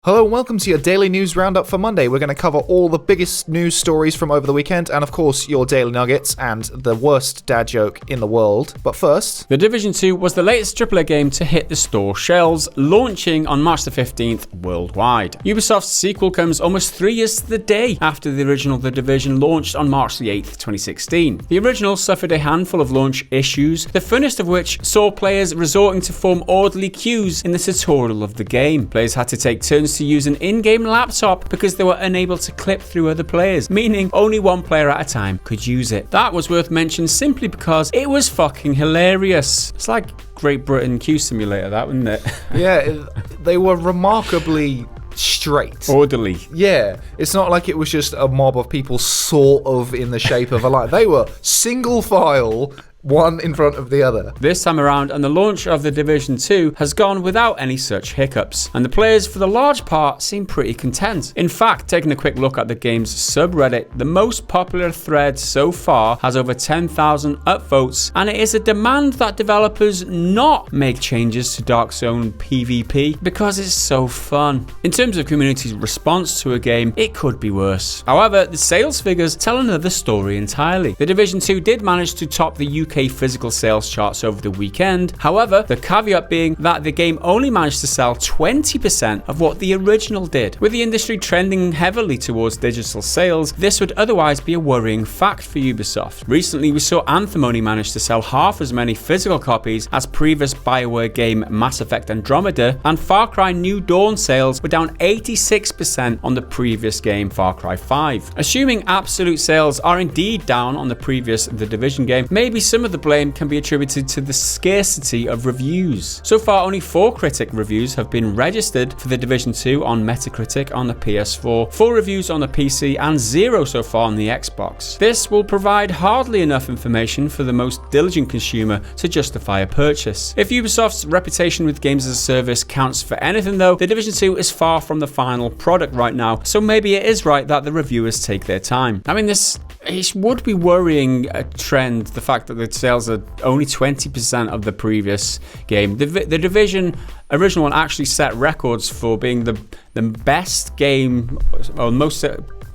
Hello and welcome to your daily news roundup for Monday. We're going to cover all the biggest news stories from over the weekend and of course your daily nuggets and the worst dad joke in the world. But first, The Division 2 was the latest AAA game to hit the store shelves, launching on March the 15th worldwide. Ubisoft's sequel comes almost 3 years to the day after the original The Division launched on March the 8th, 2016. The original suffered a handful of launch issues, the funnest of which saw players resorting to form orderly queues in the tutorial of the game. Players had to take turns to use an in-game laptop because they were unable to clip through other players, meaning only one player at a time could use it. That was worth mentioning simply because it was fucking hilarious. It's like Great Britain Queue Simulator, that, wasn't it? yeah, they were remarkably straight. Orderly. Yeah, it's not like it was just a mob of people sort of in the shape of a line. They were single file, one in front of the other. This time around, and the launch of The Division 2 has gone without any such hiccups, and the players for the large part seem pretty content. In fact, taking a quick look at the game's subreddit, the most popular thread so far has over 10,000 upvotes, and it is a demand that developers not make changes to Dark Zone PvP because it's so fun. In terms of community's response to a game, it could be worse. However, the sales figures tell another story entirely. The Division 2 did manage to top the UK physical sales charts over the weekend. However, the caveat being that the game only managed to sell 20% of what the original did. With the industry trending heavily towards digital sales, this would otherwise be a worrying fact for Ubisoft. Recently, we saw Anthem only manage to sell half as many physical copies as previous Spyware game Mass Effect Andromeda, and Far Cry New Dawn sales were down 86% on the previous game Far Cry 5. Assuming absolute sales are indeed down on the previous The Division game, maybe some of the blame can be attributed to the scarcity of reviews. So far, only 4 critic reviews have been registered for The Division 2 on Metacritic on the PS4, 4 reviews on the PC, and 0 so far on the Xbox. This will provide hardly enough information for the most diligent consumer to justify a purchase. If Ubisoft's reputation with games as a service counts for anything though, The Division 2 is far from the final product right now, so maybe it is right that the reviewers take their time. I mean, it would be worrying a trend, the fact that the sales are only 20% of the previous game. The Division original one actually set records for being the best game, or most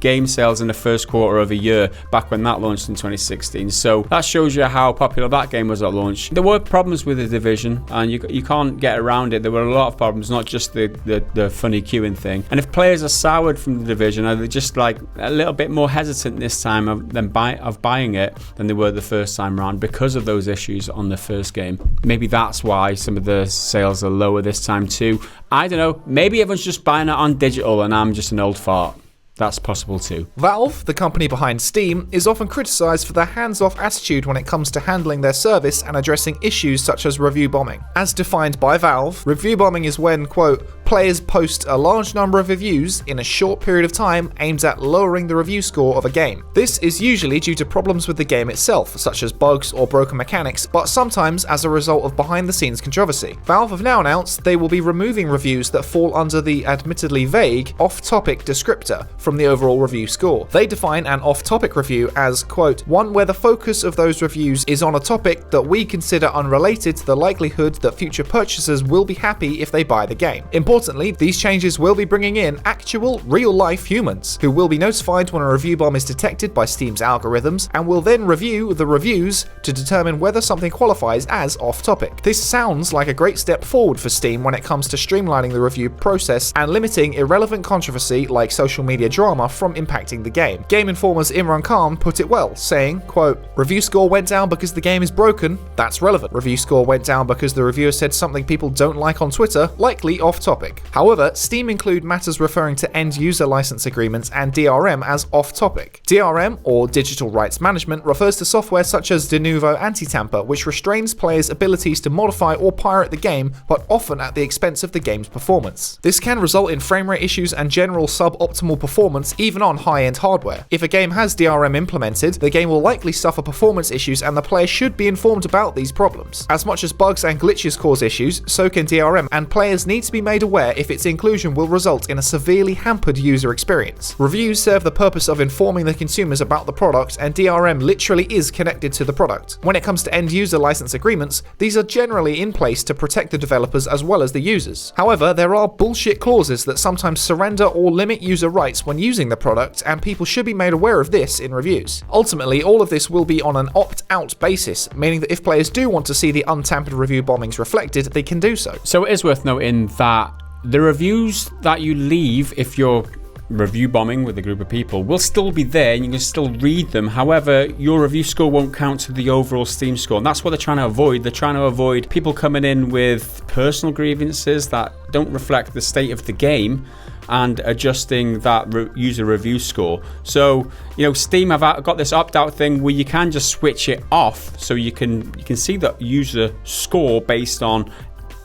game sales in the first quarter of a year back when that launched in 2016. So that shows you how popular that game was at launch. There were problems with The Division, and you can't get around it. There were a lot of problems, not just the funny queuing thing. And if players are soured from The Division, are they just like a little bit more hesitant this time of buying it than they were the first time around because of those issues on the first game? Maybe that's why some of the sales are lower this time too. I don't know. Maybe everyone's just buying it on digital and I'm just an old fart. That's possible too. Valve, the company behind Steam, is often criticised for their hands-off attitude when it comes to handling their service and addressing issues such as review bombing. As defined by Valve, review bombing is when, quote, players post a large number of reviews in a short period of time aimed at lowering the review score of a game. This is usually due to problems with the game itself, such as bugs or broken mechanics, but sometimes as a result of behind-the-scenes controversy. Valve have now announced they will be removing reviews that fall under the admittedly vague off-topic descriptor from the overall review score. They define an off-topic review as, quote, one where the focus of those reviews is on a topic that we consider unrelated to the likelihood that future purchasers will be happy if they buy the game. Importantly, these changes will be bringing in actual, real-life humans who will be notified when a review bomb is detected by Steam's algorithms and will then review the reviews to determine whether something qualifies as off-topic. This sounds like a great step forward for Steam when it comes to streamlining the review process and limiting irrelevant controversy like social media drama from impacting the game. Game Informer's Imran Khan put it well, saying, quote, review score went down because the game is broken, that's relevant. Review score went down because the reviewer said something people don't like on Twitter, likely off topic. However, Steam include matters referring to end user license agreements and DRM as off topic. DRM, or Digital Rights Management, refers to software such as de novo anti-tamper, which restrains players' abilities to modify or pirate the game, but often at the expense of the game's performance. This can result in frame rate issues and general suboptimal performance even on high-end hardware. If a game has DRM implemented, the game will likely suffer performance issues and the player should be informed about these problems. As much as bugs and glitches cause issues, so can DRM, and players need to be made aware aware if its inclusion will result in a severely hampered user experience. Reviews serve the purpose of informing the consumers about the product, and DRM literally is connected to the product. When it comes to end-user license agreements, these are generally in place to protect the developers as well as the users. However, there are bullshit clauses that sometimes surrender or limit user rights when using the product, and people should be made aware of this in reviews. Ultimately, all of this will be on an opt-out basis, meaning that if players do want to see the untampered review bombings reflected, they can do so. So it is worth noting that the reviews that you leave, if you're review bombing with a group of people, will still be there and you can still read them. However, your review score won't count to the overall Steam score, and that's what they're trying to avoid. They're trying to avoid people coming in with personal grievances that don't reflect the state of the game and adjusting that user review score. So, Steam have got this opt-out thing where you can just switch it off, so you can see the user score based on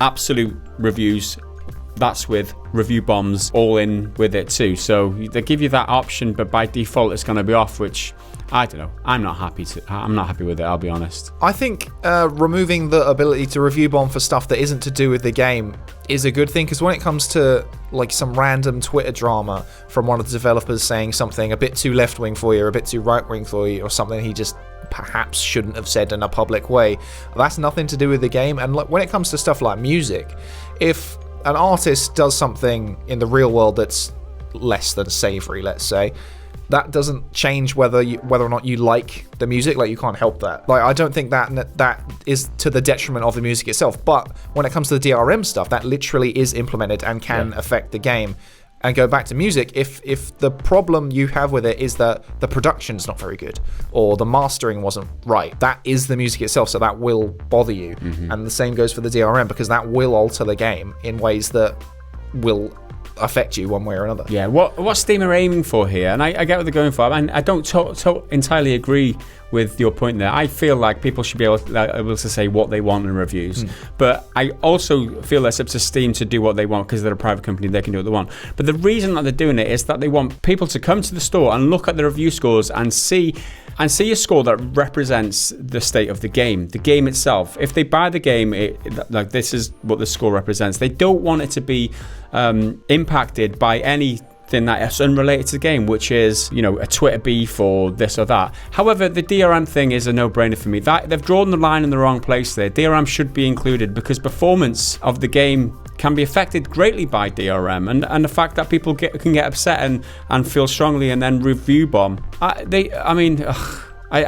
absolute reviews. That's with review bombs all in with it too. So they give you that option, but by default it's going to be off, which I don't know. I'm not happy with it, I'll be honest. I think removing the ability to review bomb for stuff that isn't to do with the game is a good thing, because when it comes to like some random Twitter drama from one of the developers saying something a bit too left-wing for you or a bit too right-wing for you, or something he just perhaps shouldn't have said in a public way, that's nothing to do with the game. And when it comes to stuff like music, if an artist does something in the real world that's less than savory, let's say, that doesn't change whether or not you like the music. Like, you can't help that. Like, I don't think that is to the detriment of the music itself. But when it comes to the DRM stuff, that literally is implemented and can affect the game. And go back to music, if the problem you have with it is that the production's not very good or the mastering wasn't right, that is the music itself, so that will bother you. And the same goes for the DRM, because that will alter the game in ways that will affect you one way or another. Yeah, what Steam are aiming for here, and I get what they're going for, and I don't entirely agree with your point there. I feel like people should be able to say what they want in reviews, but I also feel it's up to Steam to do what they want, because they're a private company, they can do what they want. But the reason that they're doing it is that they want people to come to the store and look at the review scores and see a score that represents the state of the game itself. If they buy the game, this is what the score represents. They don't want it to be impacted by anything that is unrelated to the game, which is, a Twitter beef or this or that. However, the DRM thing is a no-brainer for me. That they've drawn the line in the wrong place there. DRM should be included because performance of the game can be affected greatly by DRM, and the fact that people can get upset and feel strongly and then review bomb. I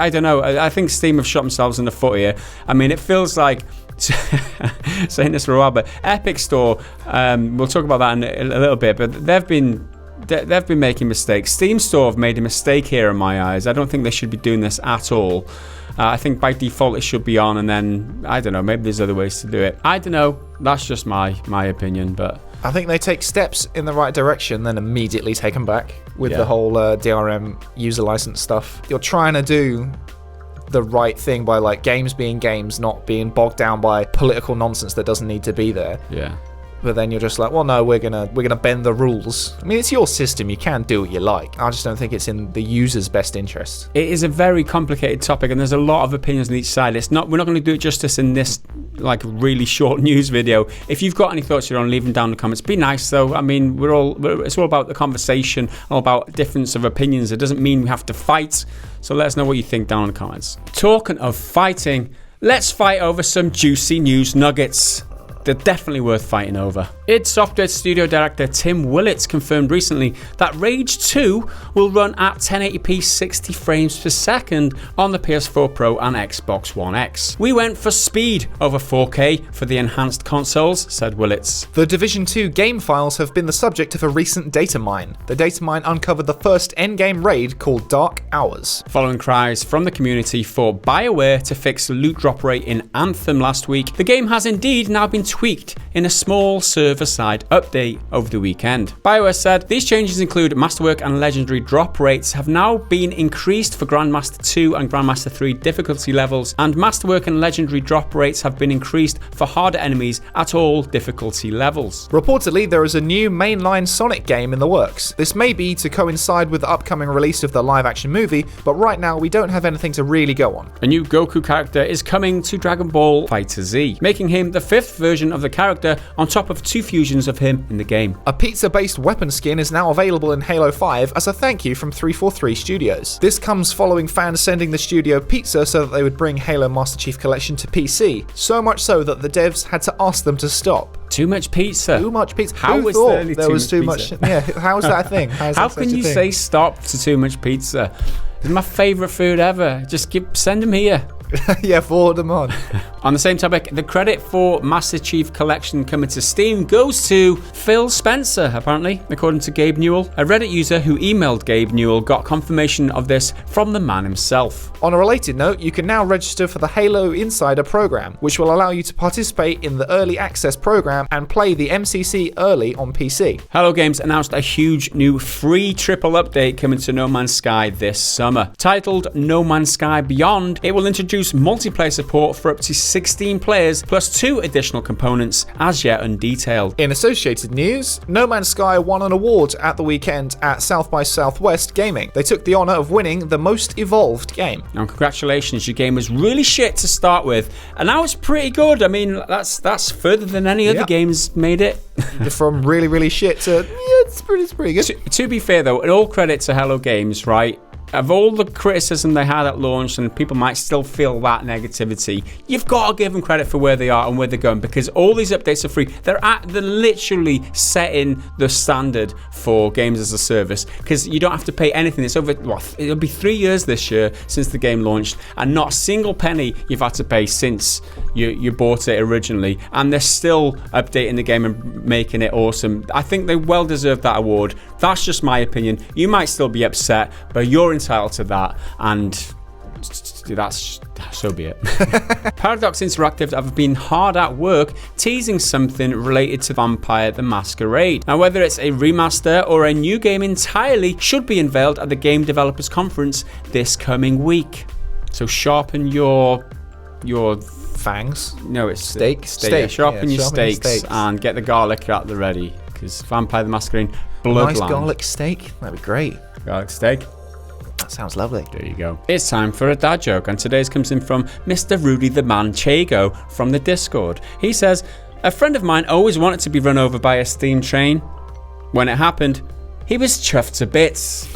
don't know. I think Steam have shot themselves in the foot here. I mean, it feels like, saying this for a while, but Epic Store, we'll talk about that in a little bit, but they've been making mistakes. Steam Store have made a mistake here in my eyes. I don't think they should be doing this at all. I think by default it should be on, and then, I don't know, maybe there's other ways to do it. I don't know. That's just my opinion, but I think they take steps in the right direction, then immediately take them back with the whole DRM user license stuff. You're trying to do the right thing by, like, games being games, not being bogged down by political nonsense that doesn't need to be there. Yeah. But then you're just like, well, no, we're gonna bend the rules. I mean, it's your system. You can do what you like. I just don't think it's in the user's best interest. It is a very complicated topic, and there's a lot of opinions on each side. We're not going to do it justice in this like really short news video. If you've got any thoughts, leave them down in the comments. Be nice though. I mean, it's all about the conversation, all about difference of opinions. It doesn't mean we have to fight. So let us know what you think down in the comments. Talking of fighting, let's fight over some juicy news nuggets. They're definitely worth fighting over. id Software studio director Tim Willits confirmed recently that Rage 2 will run at 1080p 60 frames per second on the PS4 Pro and Xbox One X. We went for speed over 4K for the enhanced consoles, said Willits. The Division 2 game files have been the subject of a recent data mine. The data mine uncovered the first endgame raid called Dark Hours. Following cries from the community for BioWare to fix loot drop rate in Anthem last week, the game has indeed now been tweaked in a small server-side update over the weekend. BioWare said these changes include Masterwork and Legendary drop rates have now been increased for Grandmaster 2 and Grandmaster 3 difficulty levels, and Masterwork and Legendary drop rates have been increased for harder enemies at all difficulty levels. Reportedly, there is a new mainline Sonic game in the works. This may be to coincide with the upcoming release of the live-action movie, but right now we don't have anything to really go on. A new Goku character is coming to Dragon Ball FighterZ, making him the 5th version of the character character on top of 2 fusions of him in the game. A pizza-based weapon skin is now available in Halo 5 as a thank you from 343 Studios. This comes following fans sending the studio pizza so that they would bring Halo Master Chief Collection to PC, so much so that the devs had to ask them to stop. Too much pizza. Too much pizza. How Who was thought there was too much much? Yeah, how is that a thing? How can you say stop to too much pizza? It's my favourite food ever. Just send them here. Yeah, forward them on. On the same topic, the credit for Master Chief Collection coming to Steam goes to Phil Spencer, apparently, according to Gabe Newell. A Reddit user who emailed Gabe Newell got confirmation of this from the man himself. On a related note, you can now register for the Halo Insider program, which will allow you to participate in the Early Access program and play the MCC early on PC. Hello Games announced a huge new free triple update coming to No Man's Sky this summer. Titled No Man's Sky Beyond, it will introduce multiplayer support for up to 16 players plus 2 additional components as yet undetailed. In associated news, No Man's Sky won an award at the weekend at South by Southwest Gaming. They took the honour of winning the most evolved game. And congratulations, your game was really shit to start with, and now it's pretty good. I mean, that's further than any other games made it. From really, really shit to, yeah, it's pretty good. To be fair though, and all credit to Hello Games, right? Of all the criticism they had at launch, and people might still feel that negativity, you've got to give them credit for where they are and where they're going, because all these updates are free. They're literally setting the standard for games as a service, because you don't have to pay anything. It's over, it'll be 3 years this year since the game launched, and not a single penny you've had to pay since you bought it originally, and they're still updating the game and making it awesome. I think they well deserve that award. That's just my opinion. You might still be upset, but you're entitled to that, and that's so be it. Paradox Interactive have been hard at work teasing something related to Vampire the Masquerade. Now, whether it's a remaster or a new game entirely should be unveiled at the Game Developers Conference this coming week. So sharpen your fangs. No, it's steak. Yeah, sharpen your steaks and get the garlic at the ready, because Vampire the Masquerade Bloodline. Nice garlic steak. That'd be great. Garlic steak. That sounds lovely. There you go. It's time for a dad joke, and today's comes in from Mr. Rudy the Man Chago from the Discord. He says, a friend of mine always wanted to be run over by a steam train. When it happened, he was chuffed to bits.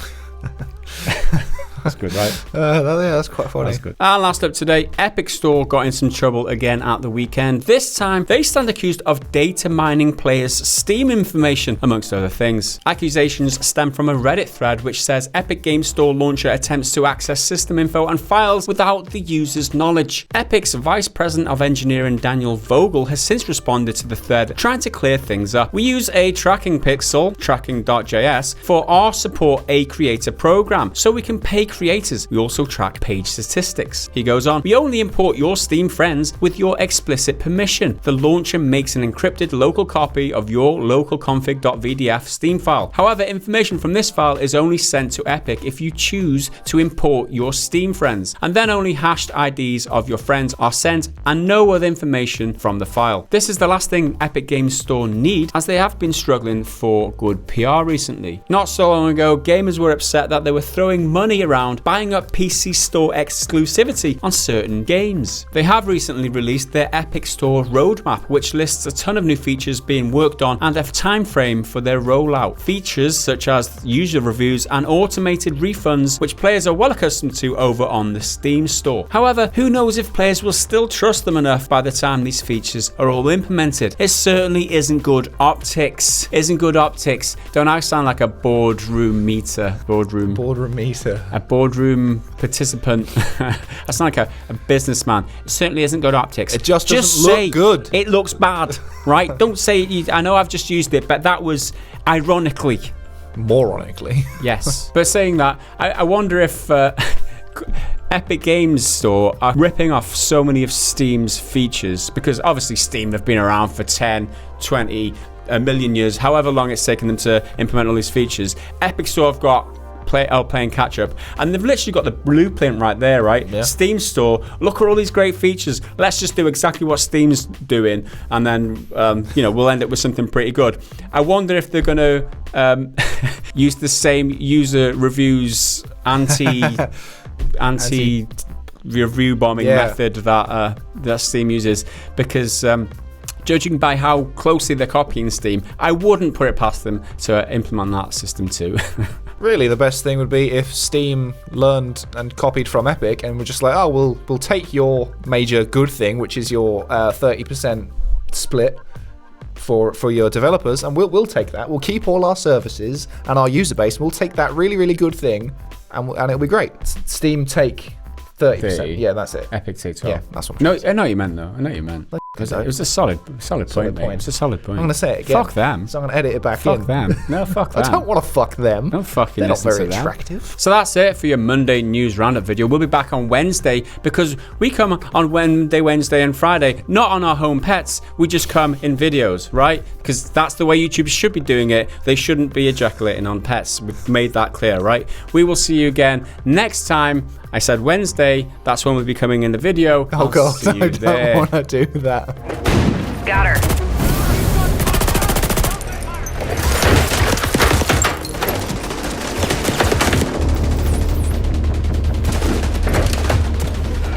That's good, right? That's quite funny. That's good. And last up today, Epic Store got in some trouble again at the weekend. This time, they stand accused of data mining players' Steam information, amongst other things. Accusations stem from a Reddit thread which says Epic Game Store launcher attempts to access system info and files without the user's knowledge. Epic's Vice President of Engineering Daniel Vogel has since responded to the thread, trying to clear things up. We use a tracking pixel, tracking.js, for our support a creator program, so we can pay creators. We also track page statistics. He goes on, we only import your Steam friends with your explicit permission. The launcher makes an encrypted local copy of your localconfig.vdf Steam file. However, information from this file is only sent to Epic if you choose to import your Steam friends, and then only hashed IDs of your friends are sent and no other information from the file. This is the last thing Epic Games Store need, as they have been struggling for good PR recently. Not so long ago, gamers were upset that they were throwing money around buying up PC Store exclusivity on certain games. They have recently released their Epic Store roadmap, which lists a ton of new features being worked on and a time frame for their rollout. Features such as user reviews and automated refunds, which players are well accustomed to over on the Steam Store. However, who knows if players will still trust them enough by the time these features are all implemented. It certainly isn't good optics. Don't I sound like a boardroom meter? Boardroom meter. A boardroom participant. I sound like a businessman. It certainly isn't good optics. It just doesn't look good. It looks bad, right? Don't say, I know I've just used it, but that was ironically. Moronically. Yes. But saying that, I wonder if Epic Games Store are ripping off so many of Steam's features, because obviously Steam have been around for 10, 20, a million years, however long it's taken them to implement all these features. Epic Store have got playing catch up, and they've literally got the blueprint right there, right? Yeah. Steam Store, look at all these great features, let's just do exactly what Steam's doing, and then we'll end up with something pretty good. I wonder if they're going to use the same user reviews anti review bombing method that Steam uses, because judging by how closely they're copying Steam, I wouldn't put it past them to implement that system too. Really, the best thing would be if Steam learned and copied from Epic and were just like, oh, we'll take your major good thing, which is your 30% split for your developers, and we'll take that. We'll keep all our services and our user base, and we'll take that really, really good thing, and it'll be great. Steam take 30%. Yeah, that's it. Epic take 12%. Yeah, that's what I'm No, I know what you meant though. I know what you meant. It was a solid point, mate. It's a solid point. I'm going to say it again. Fuck them. So I'm going to edit it back in. Fuck them. No, fuck them. I don't want to fuck them. Don't fucking They're not listen very to them. attractive. So that's it for your Monday news roundup video. We'll be back on Wednesday because we come on Wednesday, and Friday, not on our home pets. We just come in videos, right? Because that's the way YouTube should be doing it. They shouldn't be ejaculating on pets. We've made that clear, right? We will see you again next time. I said Wednesday. That's when we'll be coming in the video. Oh, God. I don't want to do that. Got her.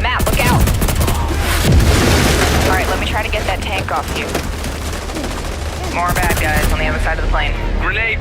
Matt, look out. All right, let me try to get that tank off you. More bad guys on the other side of the plane. Grenade!